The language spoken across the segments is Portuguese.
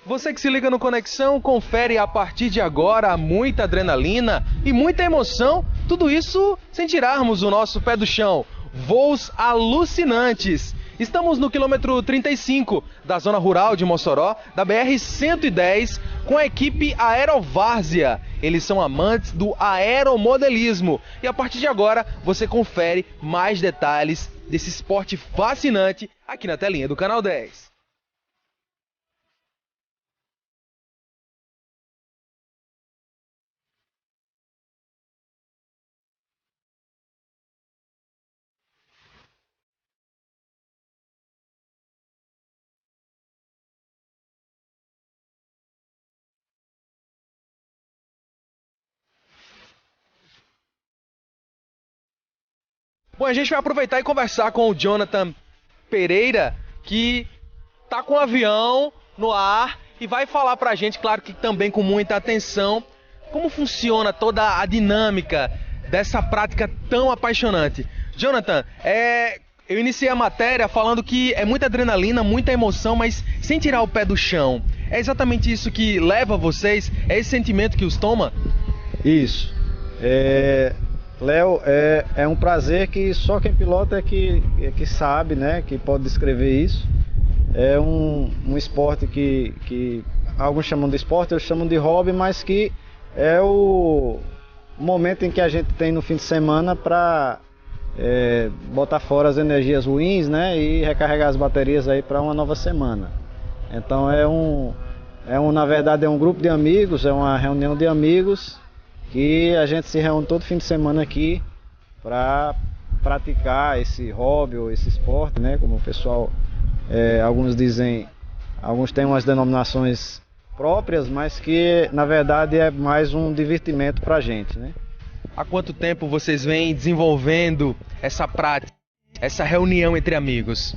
Você que se liga no Conexão, confere a partir de agora muita adrenalina e muita emoção, tudo isso sem tirarmos o nosso pé do chão. Voos alucinantes. Estamos no quilômetro 35 da zona rural de Mossoró, da BR-110, com a equipe Aerovárzea. Eles são amantes do aeromodelismo. E a partir de agora, você confere mais detalhes desse esporte fascinante aqui na telinha do Canal 10. Bom, a gente vai aproveitar e conversar com o Jonathan Pereira, que tá com o avião no ar e vai falar pra gente, claro que também com muita atenção, como funciona toda a dinâmica dessa prática tão apaixonante. Jonathan, eu iniciei a matéria falando que é muita adrenalina, muita emoção, mas sem tirar o pé do chão. É exatamente isso que leva vocês? É esse sentimento que os toma? Isso. Léo, é um prazer que só quem pilota é que sabe, né? Que pode descrever isso. É um esporte que alguns chamam de esporte, eu chamo de hobby, mas que é o momento em que a gente tem no fim de semana para botar fora as energias ruins, né? E recarregar as baterias aí para uma nova semana. Então na verdade é um grupo de amigos, é uma reunião de amigos que a gente se reúne todo fim de semana aqui para praticar esse hobby ou esse esporte, né? Como o pessoal, alguns dizem, alguns têm umas denominações próprias, mas que na verdade é mais um divertimento para a gente, né? Há quanto tempo vocês vêm desenvolvendo essa prática, essa reunião entre amigos?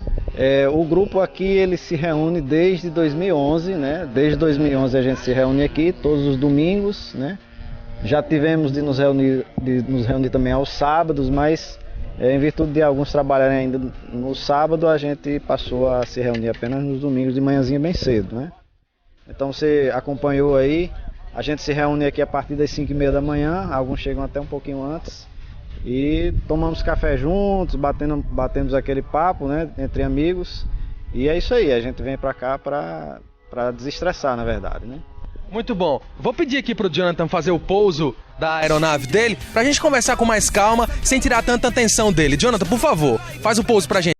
O grupo aqui ele se reúne desde 2011, né? Desde 2011 a gente se reúne aqui todos os domingos, né? Já tivemos de nos reunir também aos sábados, mas em virtude de alguns trabalharem ainda no sábado, a gente passou a se reunir apenas nos domingos de manhãzinha bem cedo, né? Então você acompanhou aí, a gente se reúne aqui a partir das 5h30 da manhã, alguns chegam até um pouquinho antes, e tomamos café juntos, batemos aquele papo, né, entre amigos, e é isso aí, a gente vem pra cá pra desestressar, na verdade, né? Muito bom. Vou pedir aqui pro Jonathan fazer o pouso da aeronave dele, pra gente conversar com mais calma, sem tirar tanta atenção dele. Jonathan, por favor, faz o pouso pra gente.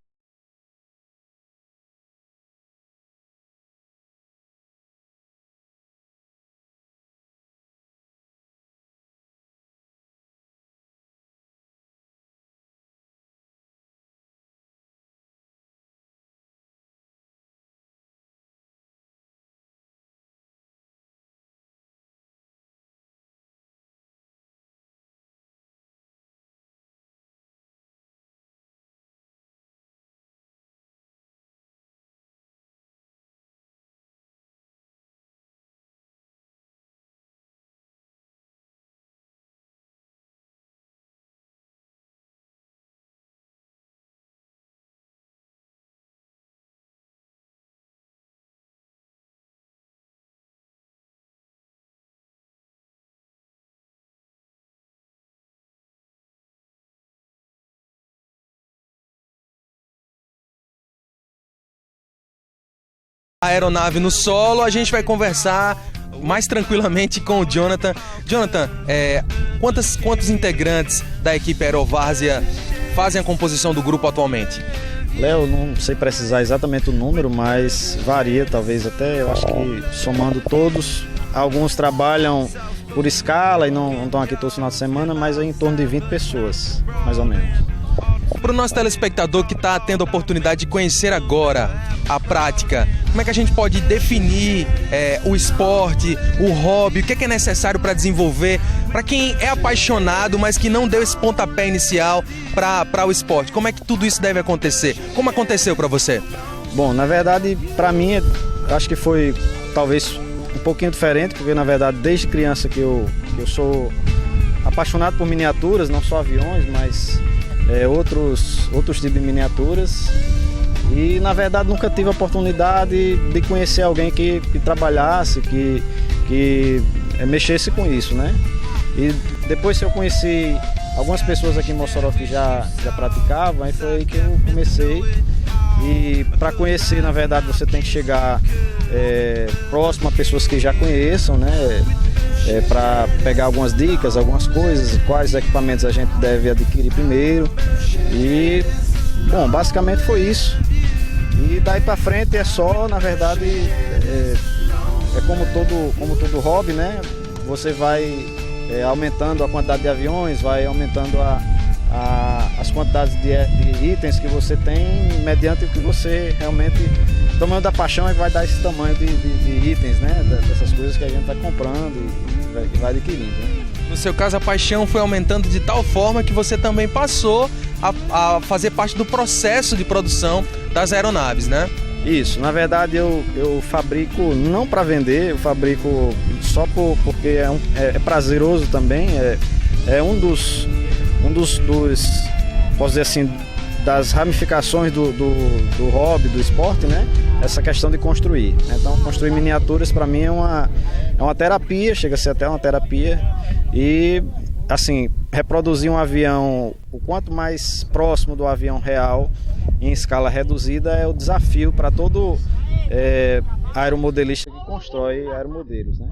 A aeronave no solo, a gente vai conversar mais tranquilamente com o Jonathan. Jonathan, quantos integrantes da equipe Aerovárzea fazem a composição do grupo atualmente? Léo, não sei precisar exatamente o número, mas varia, talvez até, eu acho que somando todos, alguns trabalham por escala e não estão aqui todo final de semana, mas é em torno de 20 pessoas, mais ou menos. Para o nosso telespectador que está tendo a oportunidade de conhecer agora a prática, como é que a gente pode definir o esporte, o hobby, o que é necessário para desenvolver, para quem é apaixonado, mas que não deu esse pontapé inicial para o esporte? Como é que tudo isso deve acontecer? Como aconteceu para você? Bom, na verdade, para mim, acho que foi talvez um pouquinho diferente, porque na verdade, desde criança que eu sou apaixonado por miniaturas, não só aviões, mas outros tipos de miniaturas. E na verdade nunca tive a oportunidade de conhecer alguém que trabalhasse, que mexesse com isso, né? E depois que eu conheci algumas pessoas aqui em Mossoró que já praticavam, aí foi aí que eu comecei. E para conhecer, na verdade, você tem que chegar próximo a pessoas que já conheçam, né? Para pegar algumas dicas, algumas coisas, quais equipamentos a gente deve adquirir primeiro. E, bom, basicamente foi isso. E daí para frente é só, na verdade, como todo hobby, né? Você vai aumentando a quantidade de aviões, vai aumentando as quantidades de itens que você tem, mediante o que você realmente... O tamanho da paixão é que vai dar esse tamanho de itens, né? Dessas coisas que a gente vai comprando e vai adquirindo, né? No seu caso, a paixão foi aumentando de tal forma que você também passou a fazer parte do processo de produção das aeronaves, né? Isso, na verdade eu fabrico não para vender, eu fabrico só porque é prazeroso também, é um dos, posso dizer assim, das ramificações do hobby, do esporte, né? Essa questão de construir. Então construir miniaturas para mim é uma terapia, chega a ser até uma terapia. E assim, reproduzir um avião o quanto mais próximo do avião real, em escala reduzida, é o desafio para todo aeromodelista que constrói aeromodelos, né?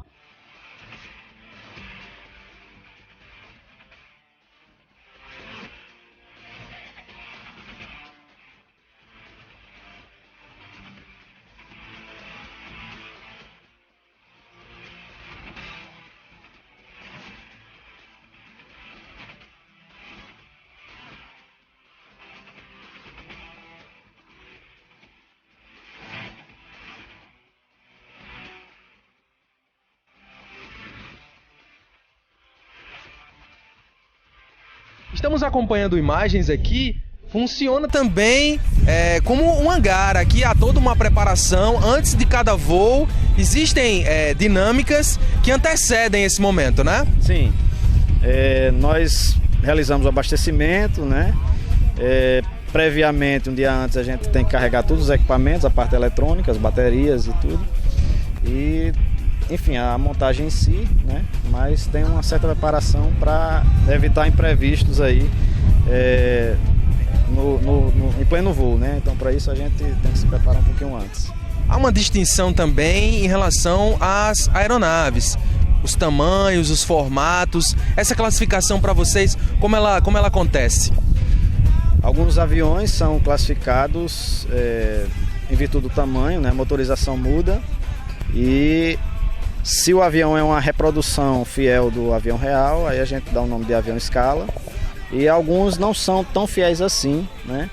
Estamos acompanhando imagens aqui, funciona também como um hangar. Aqui há toda uma preparação antes de cada voo, existem dinâmicas que antecedem esse momento, né? Sim, nós realizamos o abastecimento, né? Previamente, um dia antes, a gente tem que carregar todos os equipamentos, a parte eletrônica, as baterias e tudo. E, enfim, a montagem em si, né? Mas tem uma certa preparação para evitar imprevistos aí em pleno voo, né? Então, para isso a gente tem que se preparar um pouquinho antes. Há uma distinção também em relação às aeronaves, os tamanhos, os formatos. Essa classificação para vocês, como ela acontece? Alguns aviões são classificados em virtude do tamanho, né? A motorização muda e se o avião é uma reprodução fiel do avião real, aí a gente dá o nome de avião escala. E alguns não são tão fiéis assim, né?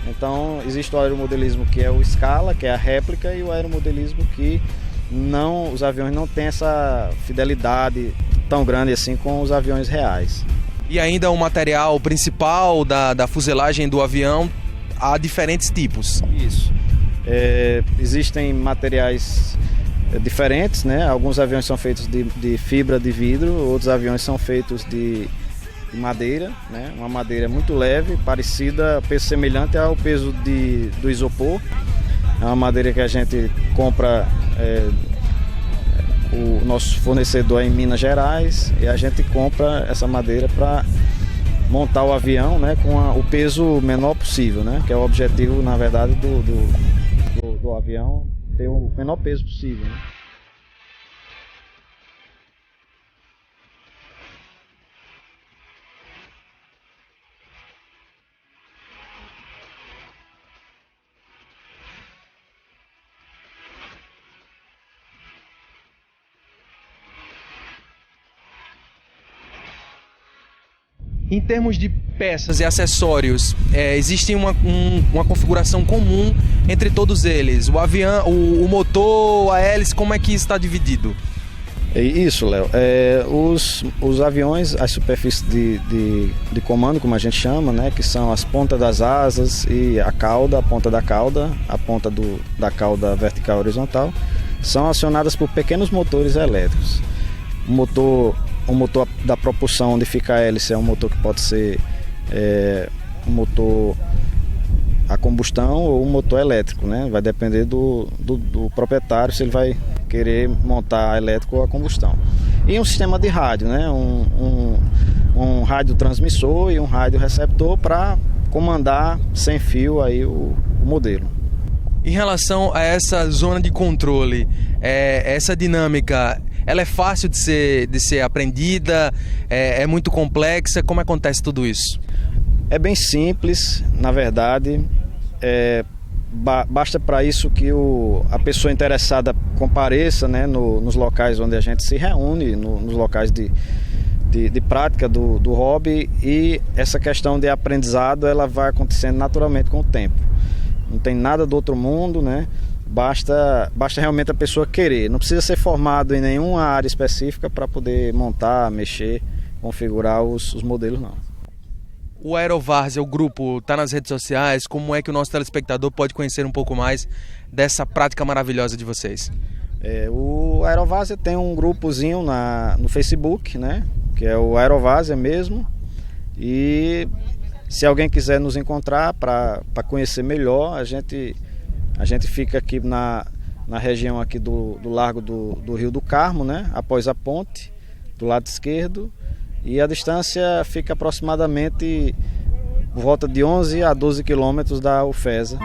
Então existe o aeromodelismo que é o escala, que é a réplica, e o aeromodelismo que os aviões não têm essa fidelidade tão grande assim com os aviões reais. E ainda o material principal da fuselagem do avião, há diferentes tipos. Isso. Existem materiais diferentes, né? Alguns aviões são feitos de fibra de vidro, outros aviões são feitos de madeira, né? Uma madeira muito leve, parecida, peso semelhante ao peso do isopor. É uma madeira que a gente compra, o nosso fornecedor é em Minas Gerais, e a gente compra essa madeira para montar o avião, né, com o peso menor possível, né? Que é o objetivo, na verdade, do avião, ter o menor peso possível, né? Em termos de peças e acessórios, existe uma configuração comum entre todos eles? O avião, o motor, a hélice, como é que está dividido? Isso, Léo. Os aviões, as superfícies de comando, como a gente chama, né, que são as pontas das asas e a cauda, a ponta da cauda, a ponta da cauda vertical e horizontal, são acionadas por pequenos motores elétricos. O motor da propulsão, onde fica a hélice, é um motor que pode ser um motor a combustão ou o motor elétrico, né? Vai depender do proprietário se ele vai querer montar elétrico ou a combustão. E um sistema de rádio, né? Um rádio transmissor e um rádio receptor para comandar sem fio aí o modelo. Em relação a essa zona de controle, essa dinâmica, ela é fácil de ser aprendida? É muito complexa? Como acontece tudo isso? É bem simples, na verdade. Basta para isso que a pessoa interessada compareça, né, nos locais onde a gente se reúne, nos locais de prática do hobby, e essa questão de aprendizado ela vai acontecendo naturalmente com o tempo. Não tem nada do outro mundo, né? Basta realmente a pessoa querer. Não precisa ser formado em nenhuma área específica para poder montar, mexer, configurar os modelos, não. O Aerovárzea, o grupo, está nas redes sociais. Como é que o nosso telespectador pode conhecer um pouco mais dessa prática maravilhosa de vocês? O Aerovárzea tem um grupozinho no Facebook, né? Que é o Aerovárzea mesmo. E se alguém quiser nos encontrar para conhecer melhor, a gente fica aqui na região aqui do largo do Rio do Carmo, né? Após a ponte, do lado esquerdo. E a distância fica aproximadamente por volta de 11 a 12 quilômetros da UFESA.